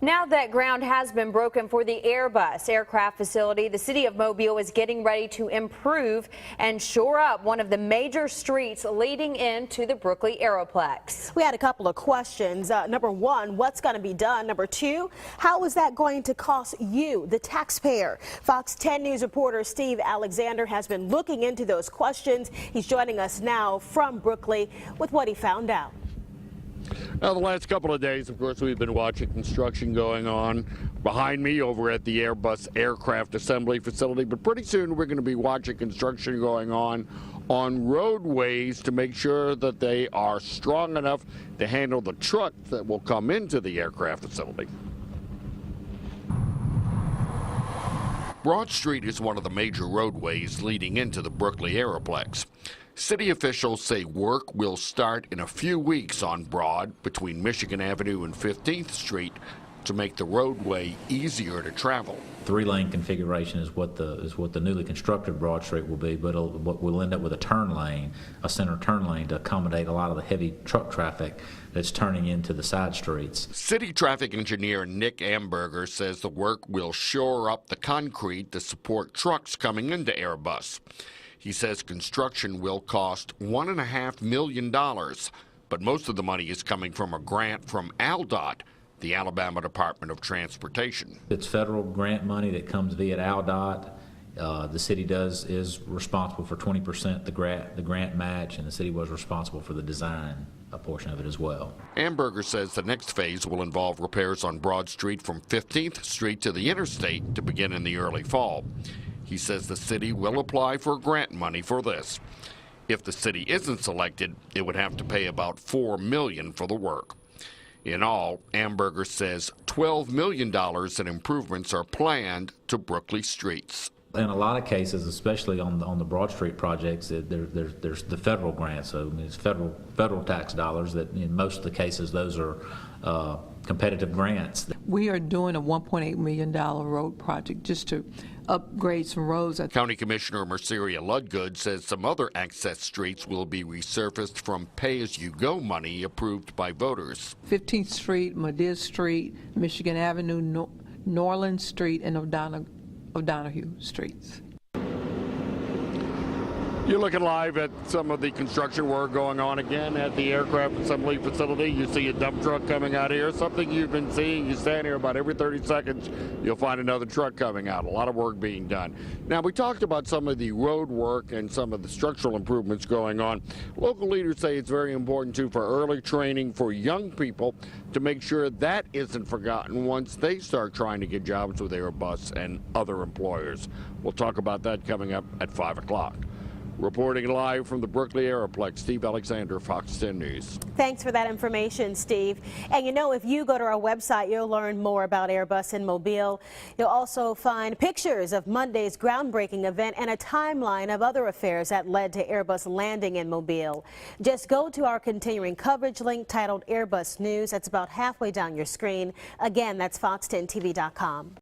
Now that ground has been broken for the Airbus aircraft facility, the city of Mobile is getting ready to improve and shore up one of the major streets leading into the Brookley Aeroplex. We had a couple of questions. Number one, what's going to be done? Number two, how is that going to cost you, the taxpayer? Fox 10 News reporter Steve Alexander has been looking into those questions. He's joining us now from Brookley with what he found out. Now, the last couple of days, of course, we've been watching construction going on behind me over at the Airbus aircraft assembly facility. But pretty soon we're going to be watching construction going on roadways to make sure that they are strong enough to handle the trucks that will come into the aircraft facility. Broad Street is one of the major roadways leading into the Brookley Aeroplex. City officials say work will start in a few weeks on Broad between Michigan Avenue and 15th Street to make the roadway easier to travel. Three-lane configuration is what the newly constructed Broad Street will be, but we'll end up with a turn lane, a center turn lane, to accommodate a lot of the heavy truck traffic that's turning into the side streets. City traffic engineer Nick Amberger says the work will shore up the concrete to support trucks coming into Airbus. He says construction will cost $1.5 million, but most of the money is coming from a grant from ALDOT, the Alabama Department of Transportation. It's federal grant money that comes via ALDOT. The city is responsible for 20% the grant match, and the city was responsible for the design a portion of it as well. Amberger says the next phase will involve repairs on Broad Street from 15th Street to the interstate to begin in the early fall. He says the city will apply for grant money for this. If the city isn't selected, it would have to pay about $4 million for the work. In all, Amberger says $12 million in improvements are planned to Brookley streets. In a lot of cases, especially on the Broad Street projects, there's the federal grants. So it's federal tax dollars that in most of the cases those are competitive grants. We are doing a $1.8 million road project just to upgrade some roads. County Commissioner Merceria Ludgood says some other access streets will be resurfaced from pay-as-you-go money approved by voters. 15th Street, Mediz Street, Michigan Avenue, Norland Street, and O'Donoghue Streets. You're looking live at some of the construction work going on again at the aircraft assembly facility. You see a dump truck coming out here, something you've been seeing. You stand here about every 30 seconds, you'll find another truck coming out. A lot of work being done. Now, we talked about some of the road work and some of the structural improvements going on. Local leaders say it's very important, too, for early training for young people to make sure that isn't forgotten once they start trying to get jobs with Airbus and other employers. We'll talk about that coming up at 5 o'clock. Reporting live from the Brookley Aeroplex, Steve Alexander, Fox 10 News. Thanks for that information, Steve. And you know, if you go to our website, you'll learn more about Airbus in Mobile. You'll also find pictures of Monday's groundbreaking event and a timeline of other affairs that led to Airbus landing in Mobile. Just go to our continuing coverage link titled Airbus News. That's about halfway down your screen. Again, that's fox10tv.com.